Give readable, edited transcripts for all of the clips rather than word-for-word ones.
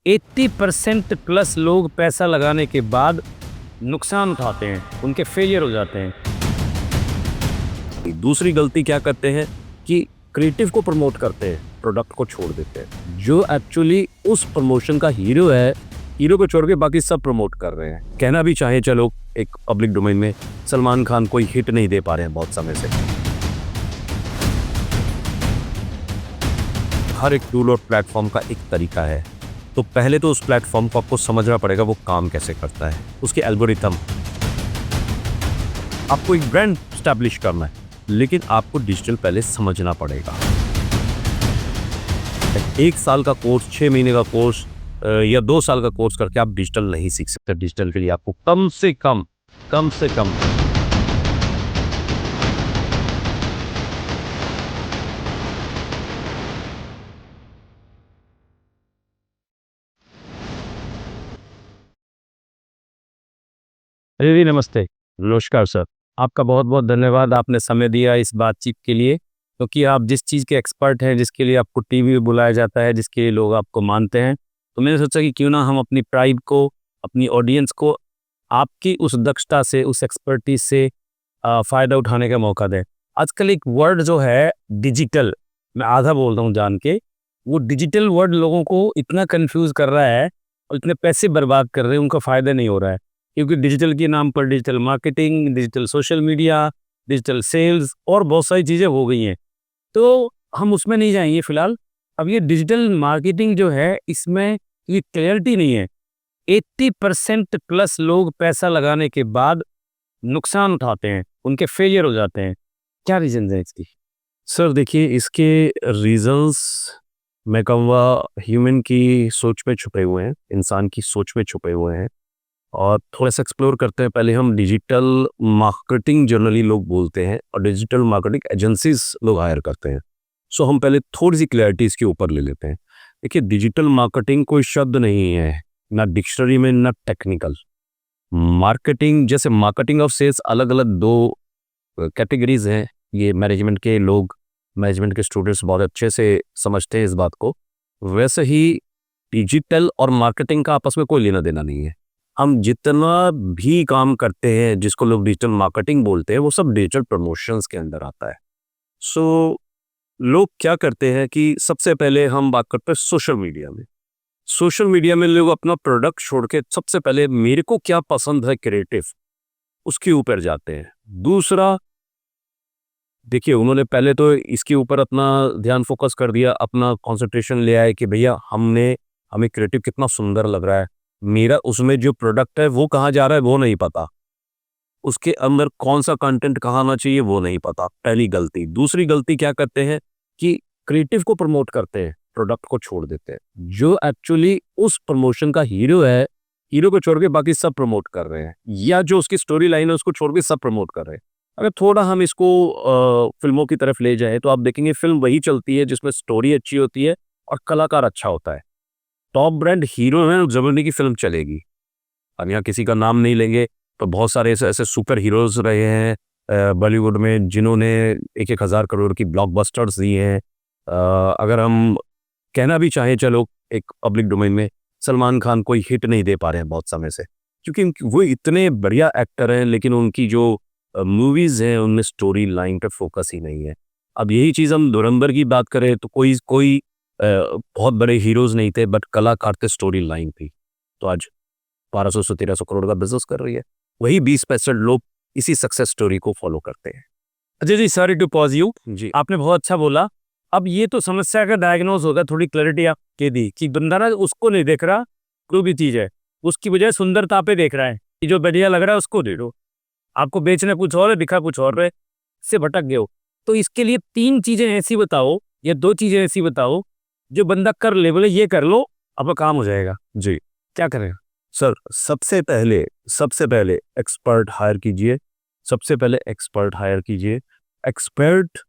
80% plus लोग पैसा लगाने के बाद नुकसान उठाते हैं, उनके फेलियर हो जाते हैं। दूसरी गलती क्या करते हैं कि क्रिएटिव को प्रमोट करते हैं, प्रोडक्ट को छोड़ देते हैं। जो एक्चुअली उस प्रमोशन का हीरो है, हीरो को छोड़ के बाकी सब प्रमोट कर रहे हैं। कहना भी चाहे चलो एक पब्लिक डोमेन में सलमान खान कोई हिट नहीं दे पा रहे हैं बहुत समय से। हर एक टूल और प्लेटफॉर्म का एक तरीका है, तो पहले तो उस प्लेटफॉर्म को आपको समझना पड़ेगा वो काम कैसे करता है, उसके एल्गोरिथम। आपको एक ब्रांड स्टैब्लिश करना है, लेकिन आपको डिजिटल पहले समझना पड़ेगा। 1 साल का कोर्स, 6 महीने का कोर्स या 2 साल का कोर्स करके आप डिजिटल नहीं सीख सकते। डिजिटल के लिए आपको कम से कम अरे जी नमस्ते, नमस्कार सर। आपका बहुत बहुत धन्यवाद, आपने समय दिया इस बातचीत के लिए, क्योंकि आप जिस चीज़ के एक्सपर्ट हैं, जिसके लिए आपको टीवी में बुलाया जाता है, जिसके लिए लोग आपको मानते हैं, तो मैंने सोचा कि क्यों ना हम अपनी ट्राइब को, अपनी ऑडियंस को आपकी उस दक्षता से, उस एक्सपर्टीज से फ़ायदा उठाने का मौका दें। आजकल एक वर्ड जो है डिजिटल, मैं आधा बोल रहा हूँ जान के, वो डिजिटल वर्ड लोगों को इतना कंफ्यूज कर रहा है और इतने पैसे बर्बाद कर रहे हैं, उनका फ़ायदा नहीं हो रहा है। क्योंकि डिजिटल के नाम पर digital marketing, digital social media, digital sales और बहुत सारी चीज़ें हो गई हैं। तो हम उसमें नहीं जाएंगे फिलहाल। अब ये डिजिटल मार्केटिंग जो है, इसमें ये क्लैरिटी नहीं है। 80% प्लस लोग पैसा लगाने के बाद नुकसान उठाते हैं, उनके फेलियर हो जाते हैं। क्या रीजन है इसकी? सर देखिए, इसके रीजंस मैं कहूँगा ह्यूमन की सोच में छुपे हुए हैं, इंसान की सोच में छुपे हुए हैं। और थोड़ा सा एक्सप्लोर करते हैं। पहले हम डिजिटल मार्केटिंग जनरली लोग बोलते हैं और डिजिटल मार्केटिंग एजेंसीज लोग हायर करते हैं। सो हम पहले थोड़ी सी क्लैरिटी इसके ऊपर ले लेते हैं। देखिए, डिजिटल मार्केटिंग कोई शब्द नहीं है, ना डिक्शनरी में ना टेक्निकल। मार्केटिंग जैसे मार्केटिंग और सेल्स अलग अलग दो कैटेगरीज हैं। ये मैनेजमेंट के लोग, मैनेजमेंट के स्टूडेंट्स बहुत अच्छे से समझते हैं इस बात को। वैसे ही डिजिटल और मार्केटिंग का आपस में कोई लेना देना नहीं है। हम जितना भी काम करते हैं जिसको लोग डिजिटल मार्केटिंग बोलते हैं, वो सब डिजिटल प्रमोशंस के अंदर आता है। सो लोग क्या करते हैं कि सबसे पहले हम बात करते हैं सोशल मीडिया में। सोशल मीडिया में लोग अपना प्रोडक्ट छोड़ के सबसे पहले मेरे को क्या पसंद है क्रिएटिव, उसके ऊपर जाते हैं। दूसरा, देखिए उन्होंने पहले तो इसके ऊपर अपना ध्यान फोकस कर दिया, अपना कंसंट्रेशन ले आए कि भैया हमें क्रिएटिव कितना सुंदर लग रहा है, मेरा उसमें जो प्रोडक्ट है वो कहाँ जा रहा है वो नहीं पता, उसके अंदर कौन सा कंटेंट कहाँ आना चाहिए वो नहीं पता। पहली गलती। दूसरी गलती क्या करते हैं कि क्रिएटिव को प्रमोट करते हैं, प्रोडक्ट को छोड़ देते हैं। जो एक्चुअली उस प्रमोशन का हीरो है, हीरो को छोड़ के बाकी सब प्रमोट कर रहे हैं, या जो उसकी स्टोरी लाइन है उसको छोड़ के सब प्रमोट कर रहे हैं। अगर थोड़ा हम इसको फिल्मों की तरफ ले जाएं तो आप देखेंगे फिल्म वही चलती है जिसमें स्टोरी अच्छी होती है और कलाकार अच्छा होता है। टॉप ब्रांड हीरो है, जबरनी की फिल्म चलेगी। अब यहाँ किसी का नाम नहीं लेंगे, तो बहुत सारे ऐसे ऐसे सुपर हीरोज रहे हैं बॉलीवुड में जिन्होंने 1-1 हज़ार करोड़ की ब्लॉकबस्टर्स दी हैं। अगर हम कहना भी चाहें चलो एक पब्लिक डोमेन में, सलमान खान कोई हिट नहीं दे पा रहे हैं बहुत समय से, क्योंकि वो इतने बढ़िया एक्टर हैं, लेकिन उनकी जो मूवीज हैं उनमें स्टोरी लाइन पे फोकस ही नहीं है। अब यही चीज़ हम धुरंधर की बात करें तो कोई कोई बहुत बड़े हीरोज नहीं थे, बट कलाकार थे, स्टोरी लाइन थी, तो आज 1200 से 1300 करोड़ का बिजनेस कर रही है। वही 20% लोग इसी सक्सेस स्टोरी को फॉलो करते हैं। Ajay ji, sorry to pause you. जी। आपने बहुत अच्छा बोला। अब ये तो समस्या का डायग्नोज होगा, थोड़ी क्लैरिटी आप के दी कि बंदा ना उसको नहीं देख रहा, कोई भी चीज़ है, उसकी बजाय सुंदरता पे देख रहा है कि जो बढ़िया लग रहा है उसको दे दो। आपको बेचना कुछ और है, दिखा कुछ और है, इससे भटक गए हो। तो इसके लिए 3 चीज़ें ऐसी बताओ या 2 चीज़ें ऐसी बताओ जो बंदा कर ले, बोले ये कर लो, आपका काम हो जाएगा। जी क्या करें? सर, सबसे पहले एक्सपर्ट हायर कीजिए। सबसे पहले एक्सपर्ट हायर कीजिए। एक्सपर्ट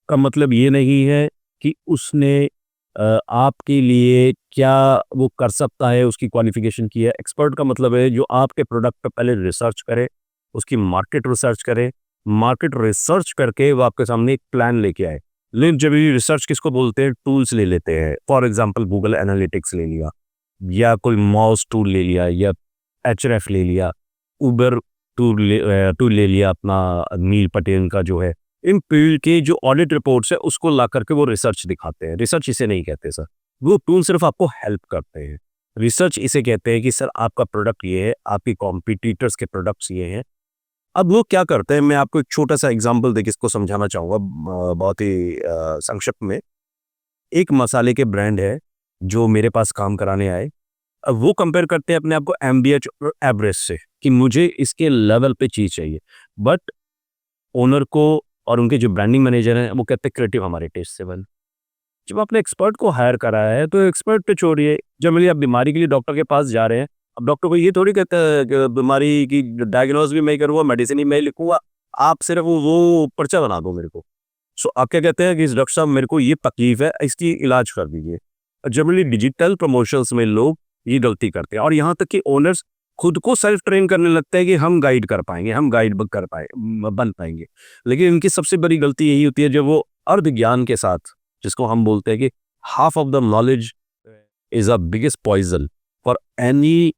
का मतलब ये नहीं है कि उसने आपके लिए क्या वो कर सकता है, उसकी क्वालिफिकेशन की है। एक्सपर्ट का मतलब है जो आपके प्रोडक्ट पर पहले रिसर्च करे, उसकी मार्केट रिसर्च करे, मार्केट रिसर्च करके वो आपके सामने एक प्लान लेके आए। लेकिन जब ये रिसर्च किसको बोलते हैं, टूल्स ले लेते हैं। फॉर एग्जांपल गूगल एनालिटिक्स ले लिया, या कोई मॉज टूल ले लिया या एचआरएफ ले लिया, उबर टूल ले लिया अपना नील पटेल का जो है, इन फील्ड के जो ऑडिट रिपोर्ट्स है उसको ला करके वो रिसर्च दिखाते हैं। रिसर्च इसे नहीं कहते सर, वो टूल सिर्फ आपको हेल्प करते हैं। रिसर्च इसे कहते हैं कि सर आपका प्रोडक्ट ये है, आपके कॉम्पिटिटर्स के प्रोडक्ट्स ये हैं। अब वो क्या करते हैं, मैं आपको एक छोटा सा एग्जांपल देके इसको समझाना चाहूँगा बहुत ही संक्षिप्त में। एक मसाले के ब्रांड है जो मेरे पास काम कराने आए। अब वो कंपेयर करते हैं अपने आप को एमडीएच और एवरेस्ट से कि मुझे इसके लेवल पे चीज़ चाहिए, बट ओनर को और उनके जो ब्रांडिंग मैनेजर हैं वो कहते हैं क्रिएटिव हमारे टेस्ट से बन। जब आपने एक्सपर्ट को हायर करा है तो एक्सपर्ट पे छोड़िए। जनरली आप बीमारी के लिए डॉक्टर के पास जा रहे हैं, अब डॉक्टर को ये थोड़ी कहता है कि बीमारी की डायग्नोज भी मैं करूँगा, मेडिसिन ही मैं लिखूंगा, आप सिर्फ वो पर्चा बना दो मेरे को। सो आप क्या कहते हैं कि डॉक्टर साहब मेरे को ये तकलीफ है, इसकी इलाज कर दीजिए। जनरली डिजिटल प्रमोशंस में लोग ये गलती करते हैं, और यहाँ तक कि ओनर्स खुद को सेल्फ ट्रेन करने लगता है कि हम गाइड कर पाएंगे, हम गाइड बन पाएंगे। लेकिन इनकी सबसे बड़ी गलती यही होती है जब वो अर्ध ज्ञान के साथ, जिसको हम बोलते हैं कि half of the knowledge is a biggest poison for any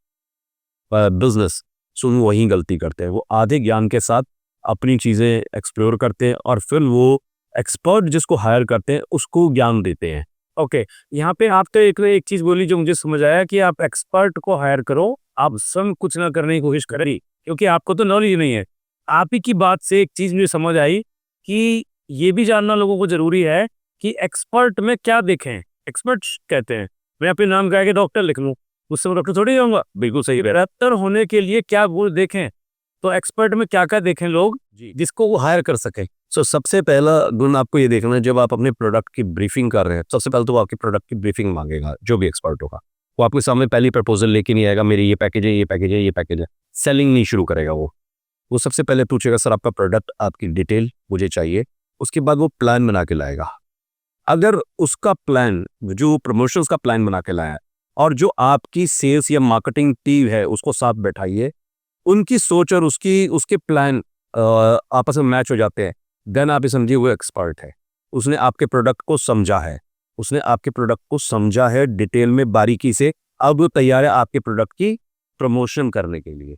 business, so वो वही गलती करते हैं। वो आधे ज्ञान के साथ अपनी चीज़ें एक्सप्लोर करते हैं और फिर वो एक्सपर्ट जिसको हायर करते हैं उसको ज्ञान देते हैं। ओके, यहाँ पे आप तो एक चीज़ बोली जो मुझे समझ आया कि आप एक्सपर्ट को हायर करो, आप स्वयं कुछ ना करने की कोशिश करें, क्योंकि आपको तो नॉलेज नहीं है। आप ही की बात से एक चीज़ मुझे समझ आई कि ये भी जानना लोगों को ज़रूरी है कि एक्सपर्ट में क्या देखें। एक्सपर्ट कहते हैं मैं अपने नाम का के डॉक्टर लिख लूँ, उससे मैं डॉक्टर थोड़ी जाऊँगा। बिल्कुल सही, बेहतर होने के लिए क्या गुण देखें, तो एक्सपर्ट में क्या क्या देखें लोग जिसको वो हायर कर सकें। सो सबसे पहला गुण आपको ये देखना है, जब आप अपने प्रोडक्ट की ब्रीफिंग कर रहे हैं, सबसे पहले तो वो आपके प्रोडक्ट की ब्रीफिंग मांगेगा। जो भी एक्सपर्ट होगा वो आपके सामने पहली प्रपोजल लेके नहीं आएगा, मेरे ये पैकेज है, ये पैकेज है, ये पैकेज है, सेलिंग नहीं शुरू करेगा। वो सबसे पहले पूछेगा सर आपका प्रोडक्ट, आपकी डिटेल मुझे चाहिए। उसके बाद वो प्लान बना के लाएगा। अगर उसका प्लान, जो प्रमोशंस का प्लान बना के लाया है, और जो आपकी सेल्स या मार्केटिंग टीम है उसको साथ बैठाइए, उनकी सोच और उसके प्लान आपस में मैच हो जाते हैं, देन आप ये समझिए वो एक्सपर्ट है। उसने आपके प्रोडक्ट को समझा है, डिटेल में, बारीकी से। अब वो तैयार है आपके प्रोडक्ट की प्रमोशन करने के लिए।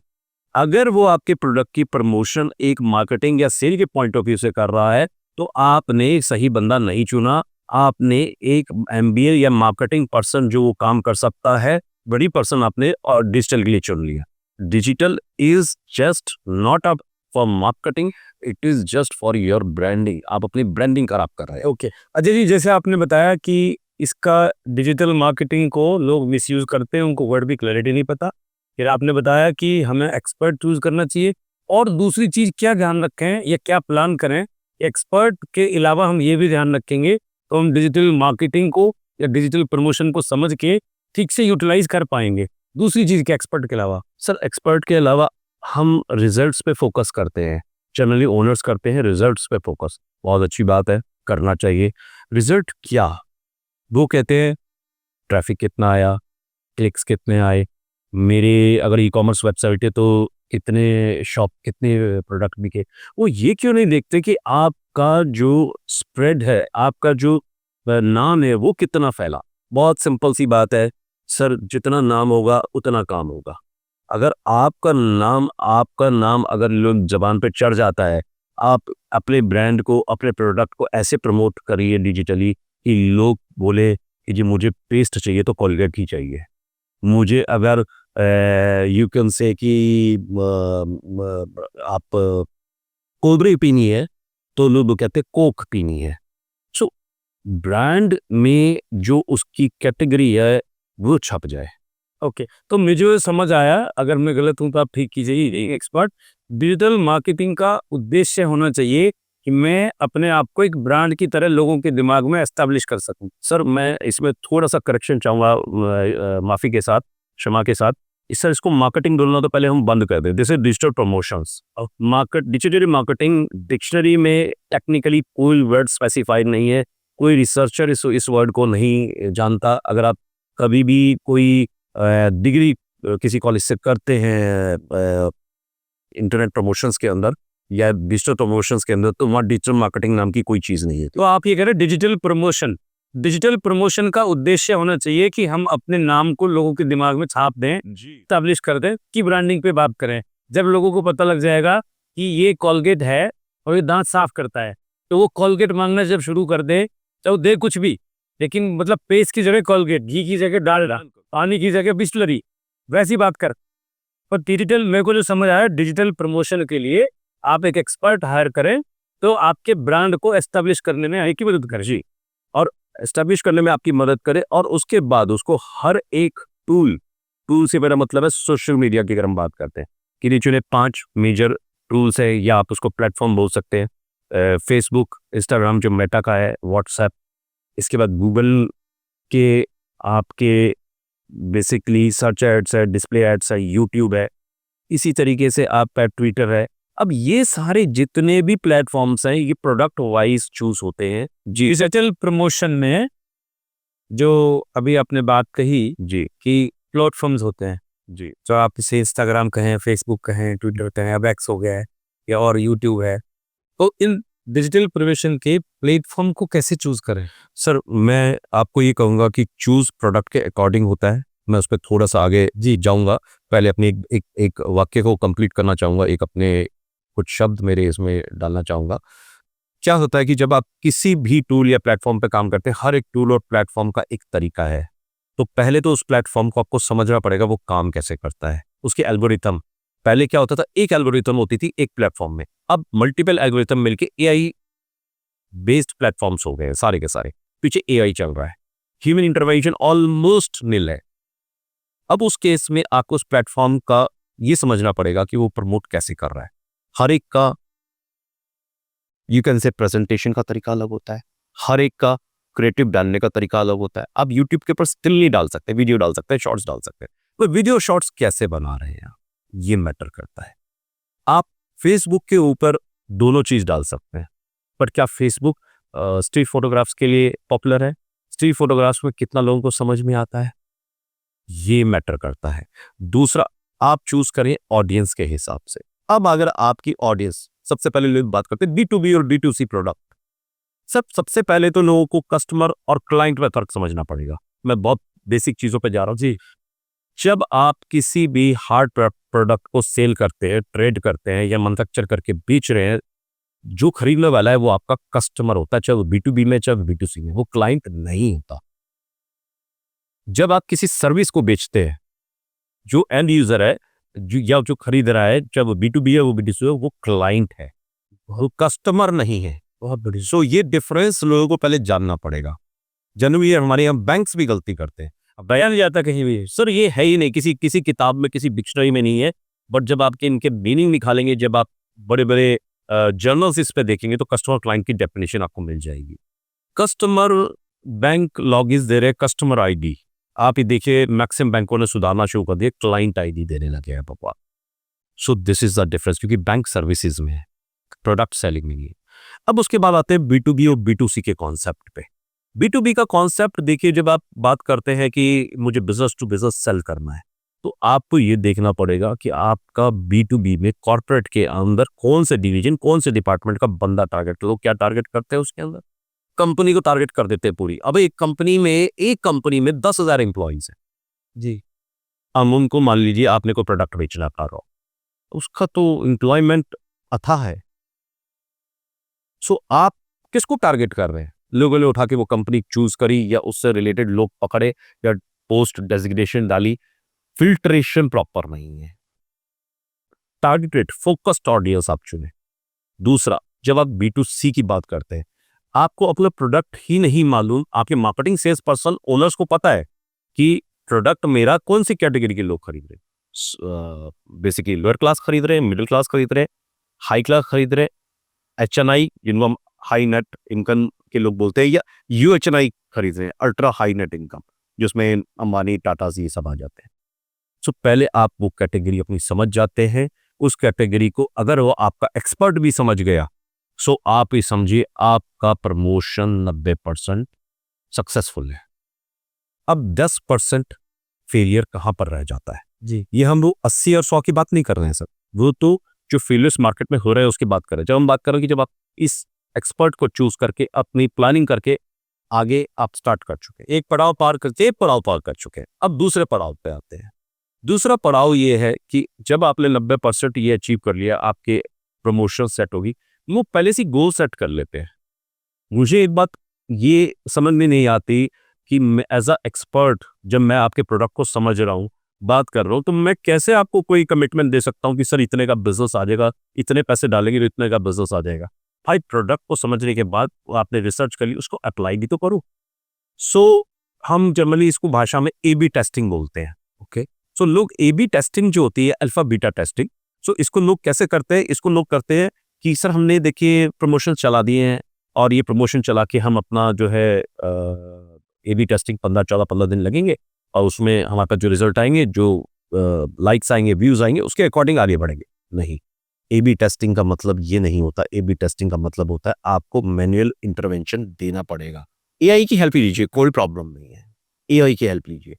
अगर वो आपके प्रोडक्ट की प्रमोशन एक मार्केटिंग या सेल के पॉइंट ऑफ व्यू से कर रहा है तो आपने सही बंदा नहीं चुना। आपने एक एमबीए या मार्केटिंग पर्सन जो वो काम कर सकता है, बड़ी पर्सन आपने और डिजिटल के लिए चुन लिया। Digital is just not up for marketing, it is just for your branding. आप अपनी ब्रांडिंग खराब कर रहे हैं। ओके अजय जी, जैसे आपने बताया कि इसका डिजिटल मार्केटिंग को लोग मिसयूज करते हैं, उनको वर्ड भी क्लैरिटी नहीं पता। फिर आपने बताया कि हमें एक्सपर्ट चूज करना चाहिए, और दूसरी चीज क्या ध्यान रखें या क्या प्लान करें, एक्सपर्ट के अलावा हम ये भी ध्यान रखेंगे तो हम डिजिटल मार्केटिंग को या डिजिटल प्रमोशन को समझ के ठीक से यूटिलाइज कर पाएंगे। दूसरी चीज क्या एक्सपर्ट के अलावा? सर एक्सपर्ट के अलावा हम रिजल्ट्स पे फोकस करते हैं। जनरली ओनर्स करते हैं रिजल्ट्स पे फोकस। बहुत अच्छी बात है, करना चाहिए। रिजल्ट क्या? वो कहते हैं ट्रैफिक कितना आया, क्लिक्स कितने आए, मेरे अगर ई कॉमर्स वेबसाइट है तो कितने शॉप, कितने प्रोडक्ट बिके। वो ये क्यों नहीं देखते कि आपका जो स्प्रेड है, आपका जो नाम है वो कितना फैला। बहुत सिंपल सी बात है सर, जितना नाम होगा उतना काम होगा। अगर आपका नाम अगर लोग जबान पे चढ़ जाता है, आप अपने ब्रांड को, अपने प्रोडक्ट को ऐसे प्रमोट करिए डिजिटली कि लोग बोले कि जी मुझे पेस्ट चाहिए तो कोलगेट ही चाहिए, मुझे अगर यू कैन से कि आप कोल्ड ड्रिंक पीनी है तो लोग कहते हैं कोक पीनी है। सो ब्रांड में जो उसकी कैटेगरी है वो छप जाए। ओके तो मुझे समझ आया, अगर मैं गलत हूं तो आप ठीक कीजिए। एक्सपर्ट डिजिटल मार्केटिंग का उद्देश्य होना चाहिए कि मैं अपने आप को एक ब्रांड की तरह लोगों के दिमाग में एस्टैब्लिश कर सकूं। सर मैं इसमें थोड़ा सा करेक्शन चाहूँगा, माफ़ी के साथ, क्षमा के साथ। सर इसको मार्केटिंग बोलना तो पहले हम बंद कर दें। This is digital promotions. Digital marketing dictionary में टेक्निकली कोई वर्ड स्पेसिफाइड नहीं है, कोई रिसर्चर इस वर्ड को नहीं जानता। अगर आप कभी भी कोई डिग्री किसी कॉलेज से करते हैं इंटरनेट प्रमोशंस के अंदर या डिजिटल प्रमोशंस के अंदर, तो वहाँ डिजिटल मार्केटिंग नाम की कोई चीज़ नहीं है। तो आप ये कह रहे हैं डिजिटल प्रमोशन, डिजिटल प्रमोशन का उद्देश्य होना चाहिए कि हम अपने नाम को लोगों के दिमाग में छाप दें, स्टैब्लिश कर दें कि ब्रांडिंग पे बात करें। जब लोगों को पता लग जाएगा कि ये कोलगेट है और ये दांत साफ करता है, तो वो कोलगेट मांगना जब शुरू कर दे, चाहे वो दे कुछ भी, लेकिन मतलब पेस्ट की जगह कोलगेट, घी की जगह डालडा, पानी की जगह बिस्लरी, वैसी बात कर। पर डिजिटल, मेरे को जो समझ आया, डिजिटल प्रमोशन के लिए आप एक एक्सपर्ट हायर करें तो आपके ब्रांड को एस्टैब्लिश करने में आपकी मदद करे जी, और एस्टैब्लिश करने में आपकी मदद करे, और उसके बाद उसको हर एक टूल से मेरा मतलब है सोशल मीडिया की, अगर हम बात करते हैं कि नीचे 5 मेजर टूल्स है, या आप उसको प्लेटफॉर्म बोल सकते हैं। फेसबुक, इंस्टाग्राम जो मेटा का है, व्हाट्सएप, इसके बाद गूगल के आपके बेसिकली सर्च एड्स है, डिस्प्ले एड्स है, यूट्यूब है, इसी तरीके से आप पे ट्विटर है। अब ये सारे जितने भी प्लेटफॉर्म्स हैं, ये प्रोडक्ट वाइज चूज होते हैं जी। डिजिटल प्रमोशन में जो अभी आपने बात कही जी कि प्लेटफॉर्म्स होते हैं, जी जो आप इसे इंस्टाग्राम कहें, फेसबुक कहें, ट्विटर कहें, अब एक्स हो गया है या और यूट्यूब है, तो इन डिजिटल प्रमोशन के प्लेटफॉर्म को कैसे चूज करें? सर, मैं आपको ये कहूँगा कि चूज प्रोडक्ट के अकॉर्डिंग होता है। मैं उस पर थोड़ा सा आगे जी जाऊँगा। पहले अपने एक वाक्य को कंप्लीट करना चाहूँगा, एक अपने कुछ शब्द मेरे इसमें डालना चाहूँगा। क्या होता है कि जब आप किसी भी टूल या प्लेटफॉर्म पे काम करते हैं, हर एक टूल और प्लेटफॉर्म का एक तरीका है। तो पहले तो उस प्लेटफॉर्म को आपको समझना पड़ेगा वो काम कैसे करता है, उसके एल्गोरिथम। पहले क्या होता था, एक एल्गोरिथम होती थी एक प्लेटफॉर्म में, अब मल्टीपल एल्गोरिथम मिलके एआई बेस्ड प्लेटफॉर्म्स हो गए हैं सारे के सारे। पीछे एआई चल रहा है, ह्यूमन इंटरवेंशन ऑलमोस्ट निल है। अब उस केस में आपको उस प्लेटफॉर्म का ये समझना पड़ेगा कि वो प्रमोट कैसे कर रहा है। हर एक का यू कैन से प्रेजेंटेशन का तरीका अलग होता है, हर एक का क्रिएटिव डालने का तरीका अलग होता है। आप यूट्यूब के ऊपर स्टिल नहीं डाल सकते, वीडियो डाल सकते हैं, शॉर्ट्स डाल सकते हैं, तो वीडियो शॉर्ट्स कैसे बना रहे हैं ये मैटर करता है। आप फेसबुक के ऊपर दोनों चीज डाल सकते हैं, पर क्या फेसबुक स्ट्रीट फोटोग्राफ्स के लिए पॉपुलर है? स्ट्रीट फोटोग्राफ्स में कितना लोगों को समझ में आता है, ये मैटर करता है। दूसरा, आप चूज करें ऑडियंस के हिसाब से। अब अगर आपकी ऑडियंस, सबसे पहले लोग बात करते हैं B2B और B2C प्रोडक्ट। सबसे पहले तो लोगों को कस्टमर और क्लाइंट में फर्क समझना पड़ेगा। मैं बहुत बेसिक चीजों पे जा रहा हूं जी। जब आप किसी भी हार्ड प्रोडक्ट को सेल करते हैं, ट्रेड करते हैं या मैन्युफैक्चर करके बेच रहे हैं, जो खरीदने वाला है वो आपका कस्टमर होता है, चाहे वो B2B में चाहे B2C में, वो क्लाइंट नहीं होता। जब आप किसी सर्विस को बेचते हैं, जो एंड यूजर है या जो खरीद रहा है, चाहे वो B2B है वो B2C है, वो क्लाइंट है, वो कस्टमर नहीं है। बहुत बढ़िया। सो ये डिफरेंस लोगों को पहले जानना पड़ेगा। जनरली हमारे यहाँ बैंक्स भी गलती करते हैं। अब बयान नहीं जाता कहीं भी। सर ये है ही नहीं, किसी किताब में, किसी डिक्शनरी में नहीं है, बट जब आपके इनके मीनिंग निकालेंगे, जब आप बड़े बड़े जर्नल्स इस पे देखेंगे, तो कस्टमर क्लाइंट की डेफिनेशन आपको मिल जाएगी। कस्टमर, बैंक लॉगिन दे रहे कस्टमर आईडी, आप ये देखिए मैक्सिमम बैंकों ने सुधारना शुरू कर दिया, क्लाइंट आईडी देने लगे हैं पापा। So this is the difference, क्योंकि बैंक सर्विसेज में है, प्रोडक्ट सेलिंग में नहीं है। अब उसके बाद आते हैं B2B और B2C के कॉन्सेप्ट पे। B2B का कॉन्सेप्ट देखिए, जब आप बात करते हैं कि मुझे बिजनेस टू बिजनेस सेल करना है, तो आपको ये देखना पड़ेगा कि आपका B2B में कॉर्पोरेट के अंदर कौन से डिवीजन, कौन से डिपार्टमेंट का बंदा टारगेट, लोग क्या टारगेट करते हैं उसके अंदर, कंपनी को टारगेट कर देते हैं पूरी। अब एक कंपनी में 10,000 एम्प्लॉइज है जी। अब उनको मान लीजिए आपने कोई प्रोडक्ट बेचना था, उसका तो एम्प्लॉयमेंट अथाह है। सो आप किसको टारगेट कर रहे हैं? लोगों ने उठा के वो कंपनी चूज करी, या उससे रिलेटेड लोग पकड़े, या पोस्ट डेजिग्नेशन डाली, फिल्ट्रेशन प्रॉपर नहीं है। टारगेटेड फोकस्ड ऑडियंस आप चुने। दूसरा, जब आप B2C की बात करते हैं, आपको अपना प्रोडक्ट ही नहीं मालूम, आपके मार्केटिंग सेल्स पर्सन ओनर्स को पता है कि प्रोडक्ट मेरा कौन सी कैटेगरी के लोग खरीद रहे हैं। बेसिकली लोअर क्लास खरीद रहे हैं, मिडिल क्लास खरीद रहे हैं, हाई क्लास खरीद रहे हैं, HNI जिनको हम हाई नेट इनकम के लोग बोलते हैं, या UHNI खरीद रहे हैं, अल्ट्रा हाई नेट इनकम, जिसमें अंबानी, टाटा ये सब आ जाते हैं। सो पहले आप वो कैटेगरी अपनी समझ जाते हैं। उस कैटेगरी को अगर वो आपका एक्सपर्ट भी समझ गया, सो आप ही समझिए आपका प्रमोशन 90% सक्सेसफुल है। अब 10% फेलियर कहां पर रह जाता है जी। ये हम लोग 80 और 100 की बात नहीं कर रहे हैं सर, वो तो जो फेलियर्स मार्केट में हो रहे हैं उसकी बात कर रहे हैं। जब हम बात कर रहे हैं कि जब आप इस एक्सपर्ट को चूज करके अपनी प्लानिंग करके आगे आप स्टार्ट कर चुके हैं, एक पड़ाव पार करते एक पड़ाव पार कर चुके हैं, अब दूसरे पड़ाव पे आते हैं। दूसरा पड़ाव ये है कि जब आपने 90% ये अचीव कर लिया, आपके प्रमोशन सेट होगी, वो पहले से गोल सेट कर लेते हैं। मुझे एक बात ये समझ में नहीं आती कि मैं एज अ एक्सपर्ट जब मैं आपके प्रोडक्ट को समझ रहा हूँ, बात कर रहा हूँ, तो मैं कैसे आपको कोई कमिटमेंट दे सकता हूँ कि सर इतने का बिजनेस आ जाएगा, इतने पैसे डालेंगे तो इतने का बिजनेस आ जाएगा। भाई प्रोडक्ट को समझने के बाद आपने रिसर्च कर ली, उसको अप्लाई भी तो करो। सो हम जनरली इसको भाषा में ए बी टेस्टिंग बोलते हैं। ओके, सो लोग ए बी टेस्टिंग जो होती है, अल्फा बीटा टेस्टिंग, सो इसको लोग कैसे करते हैं? इसको लोग करते हैं कि सर हमने देखिए प्रमोशन चला दिए हैं और ये प्रमोशन चला के हम अपना जो है ए बी टेस्टिंग 15 दिन लगेंगे और उसमें हमारे पास जो रिजल्ट आएंगे, जो लाइक्स आएंगे, व्यूज आएंगे, उसके अकॉर्डिंग आगे बढ़ेंगे। नहीं, ए बी टेस्टिंग का मतलब ये नहीं होता। ए बी टेस्टिंग का मतलब होता है आपको मैनुअल इंटरवेंशन देना पड़ेगा। एआई की हेल्प लीजिए, कोई प्रॉब्लम नहीं है, एआई की हेल्प लीजिए,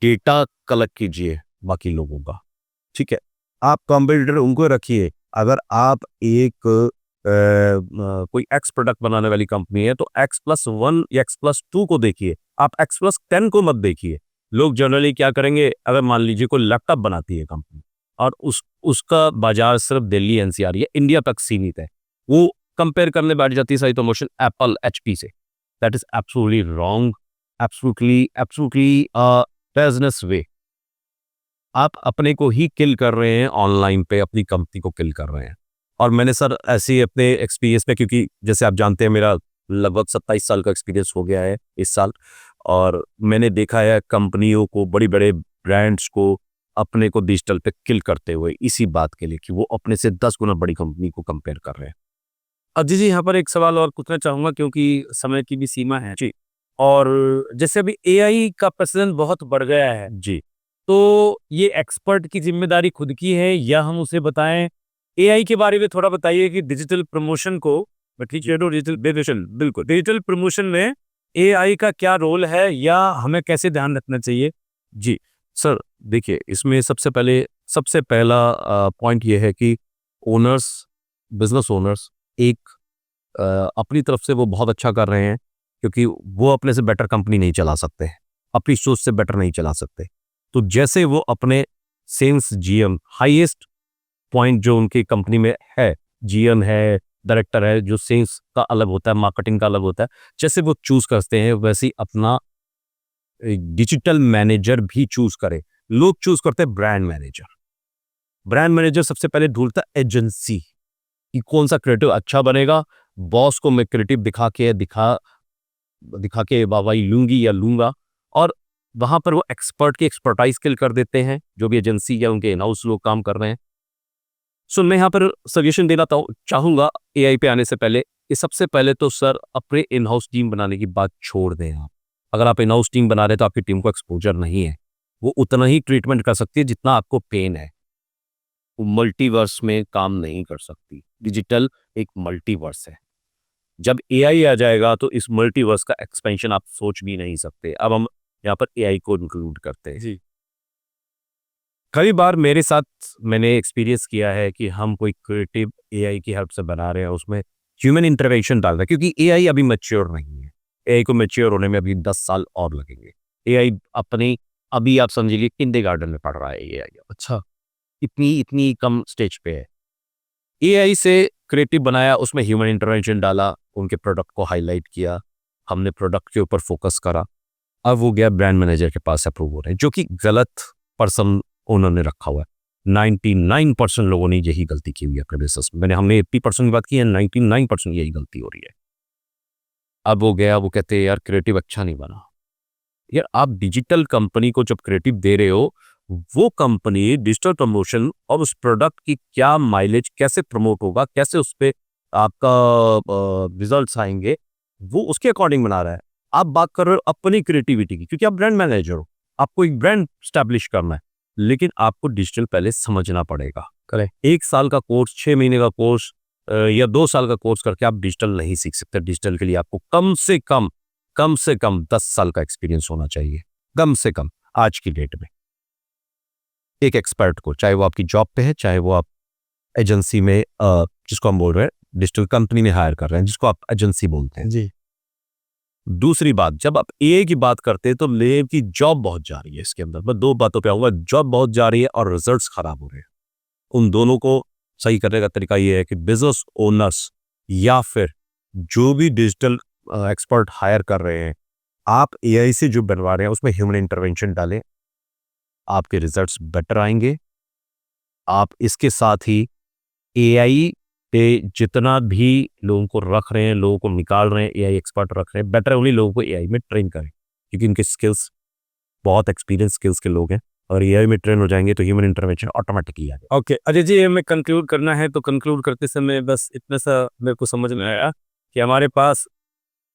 डेटा कलेक्ट कीजिए बाकी लोगों का, ठीक है। आप कॉम्पिटिटर उनको रखिए। अगर आप एक कोई एक्स प्रोडक्ट बनाने वाली कंपनी है तो X+1 या X+2 को देखिए, आप X+10 को मत देखिए। लोग जनरली क्या करेंगे, अगर मान लीजिए कोई लैपटॉप बनाती है कंपनी और उसका बाजार सिर्फ दिल्ली एनसीआर या इंडिया तक सीमित है, वो कंपेयर करने बैठ जाती है सारी प्रमोशन एप्पल एचपी से। That is absolutely wrong, absolutely business way. आप अपने को ही किल कर रहे हैं, ऑनलाइन पे अपनी कंपनी को किल कर रहे हैं। और मैंने सर ऐसे ही अपने एक्सपीरियंस पे, क्योंकि जैसे आप जानते हैं मेरा लगभग 27 साल का एक्सपीरियंस हो गया है इस साल, और मैंने देखा है कंपनियों को, बड़ी बड़े ब्रांड्स को अपने को डिजिटल पे किल करते हुए, इसी बात के लिए कि वो अपने से 10 गुना बड़ी कंपनी को कंपेयर कर रहे हैं। अब जी यहाँ पर एक सवाल और पूछना चाहूँगा क्योंकि समय की भी सीमा है जी। और जैसे अभी एआई का प्रेसिडेंट बहुत बढ़ गया है, जी, तो ये एक्सपर्ट की जिम्मेदारी खुद की है या हम उसे बताएं? एआई के बारे में थोड़ा बताइए कि डिजिटल प्रमोशन को, मैं ठीक कह रहा हूँ, डिजिटल बिल्कुल डिजिटल प्रमोशन में एआई का क्या रोल है या हमें कैसे ध्यान रखना चाहिए? जी। सर देखिए, इसमें सबसे पहला पॉइंट ये है कि ओनर्स, बिजनेस ओनर्स एक अपनी तरफ से वो बहुत अच्छा कर रहे हैं, क्योंकि वो अपने से बेटर कंपनी नहीं चला सकते, अपनी सोच से बेटर नहीं चला सकते। तो जैसे वो अपने सेल्स जीएम, हाईएस्ट पॉइंट जो उनकी कंपनी में है, जीएम है, डायरेक्टर है, जो सेल्स का अलग होता है, मार्केटिंग का अलग होता है, जैसे वो चूज करते हैं वैसे ही अपना डिजिटल मैनेजर भी चूज करे। लोग चूज करते हैं ब्रांड मैनेजर। ब्रांड मैनेजर सबसे पहले ढूंढता है एजेंसी कि कौन सा क्रिएटिव अच्छा बनेगा। बॉस को मैं क्रिएटिव दिखा के वाहवाही लूंगी या लूंगा, और वहां पर वो एक्सपर्ट की एक्सपर्टाइज किल कर देते हैं, जो भी एजेंसी या उनके इन हाउस लोग काम कर रहे हैं। सो मैं यहाँ पर सजेशन देना चाहूंगा एआई पे आने से पहले कि सबसे पहले तो सर अपने इन हाउस टीम बनाने की बात छोड़ दें आप। अगर आप इन हाउस टीम बना रहे हैं तो आपकी टीम को एक्सपोजर नहीं है, वो उतना ही ट्रीटमेंट कर सकती है जितना आपको पेन है। वो मल्टीवर्स में काम नहीं कर सकती। डिजिटल एक मल्टीवर्स है। जब एआई आ जाएगा तो इस मल्टीवर्स का एक्सपेंशन आप सोच भी नहीं सकते। अब हम यहाँ पर एआई को इंक्लूड करते हैं जी। कई बार मेरे साथ मैंने एक्सपीरियंस किया है कि हम कोई क्रिएटिव एआई की हेल्प से बना रहे हैं, उसमें ह्यूमन इंटरवेंशन डाल रहे हैं, क्योंकि एआई अभी मैच्योर नहीं है। एआई को मैच्योर होने में अभी 10 साल और लगेंगे। एआई अपनी, अभी आप समझिए किंडरगार्टन में पढ़ रहा है एआई। अच्छा। इतनी इतनी कम स्टेज पे है। एआई से क्रिएटिव बनाया, उसमें ह्यूमन इंटरवेंशन डाला, उनके प्रोडक्ट को हाईलाइट किया, हमने प्रोडक्ट के ऊपर फोकस करा। अब वो गया ब्रांड मैनेजर के पास अप्रूव हो रहे हैं, जो कि गलत पर्सन उन्होंने रखा हुआ है। 99% लोगों ने यही गलती की हुई है अपने बिजनेस में। हमने 80% की बात की है, 99% यही गलती हो रही है। अब वो गया, वो कहते हैं यार क्रिएटिव अच्छा नहीं बना। यार आप डिजिटल कंपनी को जब क्रिएटिव दे रहे हो, वो कंपनी डिजिटल प्रमोशन और उस प्रोडक्ट की क्या माइलेज, कैसे प्रमोट होगा, कैसे उस पर आपका रिजल्ट्स आएंगे, वो उसके अकॉर्डिंग बना रहा है। आप बात कर रहे हो अपनी क्रिएटिविटी की, क्योंकि आप ब्रांड मैनेजर हो, आपको एक ब्रांड स्टैब्लिश करना है, लेकिन आपको डिजिटल पहले समझना पड़ेगा। करेक्ट। 1 साल का कोर्स, 6 महीने का कोर्स या 2 साल का कोर्स करके आप डिजिटल नहीं सीख सकते। डिजिटल के लिए आपको कम से कम 10 साल का एक्सपीरियंस होना चाहिए, कम से कम आज की डेट में। एक एक्सपर्ट को, चाहे वो आपकी जॉब पे है, चाहे वो आप एजेंसी में जिसको हम बोल रहे हैं डिजिटल कंपनी में हायर कर रहे हैं, जिसको आप एजेंसी बोलते हैं, जी। दूसरी बात, जब आप एआई की बात करते हैं तो लोगों की जॉब बहुत जा रही है इसके अंदर। मैं दो बातों पे आऊंगा, जॉब बहुत जा रही है और रिजल्ट्स खराब हो रहे हैं। उन दोनों को सही करने का तरीका ये है कि बिजनेस ओनर्स या फिर जो भी डिजिटल एक्सपर्ट हायर कर रहे हैं, आप एआई से जो बनवा रहे हैं उसमें ह्यूमन इंटरवेंशन डालें, आपके रिजल्ट्स बेटर आएंगे। आप इसके साथ ही एआई पे जितना भी लोगों को रख रहे हैं, लोगों को निकाल रहे हैं, एआई एक्सपर्ट रख रहे हैं, बेटर है उन्हीं लोगों को एआई में ट्रेन करें, क्योंकि उनके स्किल्स बहुत एक्सपीरियंस स्किल्स के लोग हैं और एआई में ट्रेन हो जाएंगे तो ह्यूमन इंटरवेंशन ऑटोमेटिकली आ जाएगा। ओके अजय जी, हमें कंक्लूड करना है तो कंक्लूड करते समय बस इतना सा मेरे को समझ में आया कि हमारे पास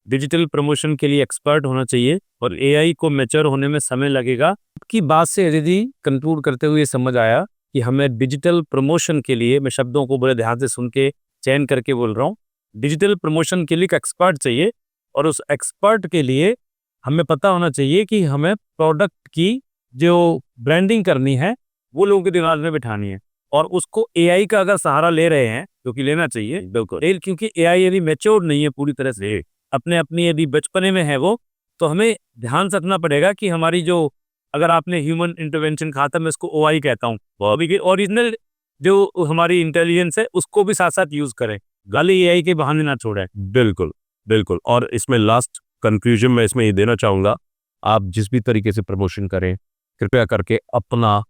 डिजिटल प्रमोशन के लिए एक्सपर्ट होना चाहिए और एआई को मैच्योर होने में समय लगेगा। आपकी बात से अजय जी कंक्लूड करते हुए समझ आया कि हमें डिजिटल प्रमोशन के लिए, मैं शब्दों को बड़े ध्यान से सुन के चयन करके बोल रहा हूँ, डिजिटल प्रमोशन के लिए एक एक्सपर्ट चाहिए और उस एक्सपर्ट के लिए हमें पता होना चाहिए कि हमें प्रोडक्ट की जो ब्रांडिंग करनी है वो लोगों के दिमाग में बिठानी है और उसको एआई का अगर सहारा ले रहे हैं, क्योंकि लेना चाहिए बिल्कुल, क्योंकि एआई यदि मैच्योर नहीं है पूरी तरह से, अपने अपनी यदि बचपने में है वो, तो हमें ध्यान से रखना पड़ेगा कि हमारी जो, अगर आपने ह्यूमन इंटरवेंशन कहा था, मैं इसको ओआई कहता हूँ, ओरिजिनल जो हमारी इंटेलिजेंस है उसको भी साथ साथ यूज करें, गाली एआई के बहाने ना छोड़ें। बिल्कुल बिल्कुल। और इसमें लास्ट कंक्लूजन मैं इसमें ये देना चाहूंगा, आप जिस भी तरीके से प्रमोशन करें, कृपया करके अपना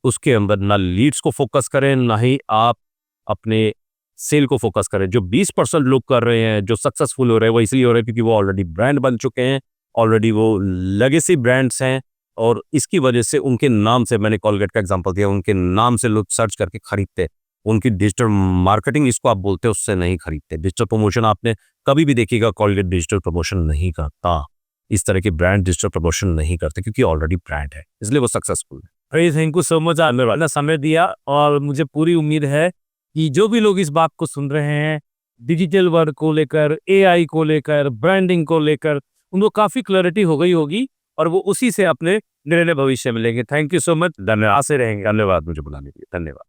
उसके अंदर ना लीड्स को फोकस करें, ना ही आप अपने सेल को फोकस करें। जो 20% लोग कर रहे हैं, जो सक्सेसफुल हो रहे हैं, वो इसलिए हो रहे हैं क्योंकि वो ऑलरेडी ब्रांड बन चुके हैं, ऑलरेडी वो लेगेसी ब्रांड्स हैं और इसकी वजह से उनके नाम से, मैंने कॉलगेट का एग्जांपल दिया, उनके नाम से लोग सर्च करके खरीदते हैं। उनकी डिजिटल मार्केटिंग इसको आप बोलते हैं, उससे नहीं खरीदते। डिजिटल प्रमोशन आपने कभी भी देखिएगा, कॉलगेट डिजिटल प्रमोशन नहीं करता, इस तरह के ब्रांड डिजिटल प्रमोशन नहीं करते क्योंकि ऑलरेडी ब्रांड है, इसलिए वो सक्सेसफुल है। अरे थैंक यू सो मच, आपने समय दिया और मुझे पूरी उम्मीद है कि जो भी लोग इस बात को सुन रहे हैं, डिजिटल वर्क को लेकर, एआई को लेकर, ब्रांडिंग को लेकर, उनको काफ़ी क्लैरिटी हो गई होगी और वो उसी से अपने निर्णय भविष्य में लेंगे। थैंक यू सो मच, धन्यवाद से रहेंगे। धन्यवाद मुझे बुलाने के लिए, धन्यवाद।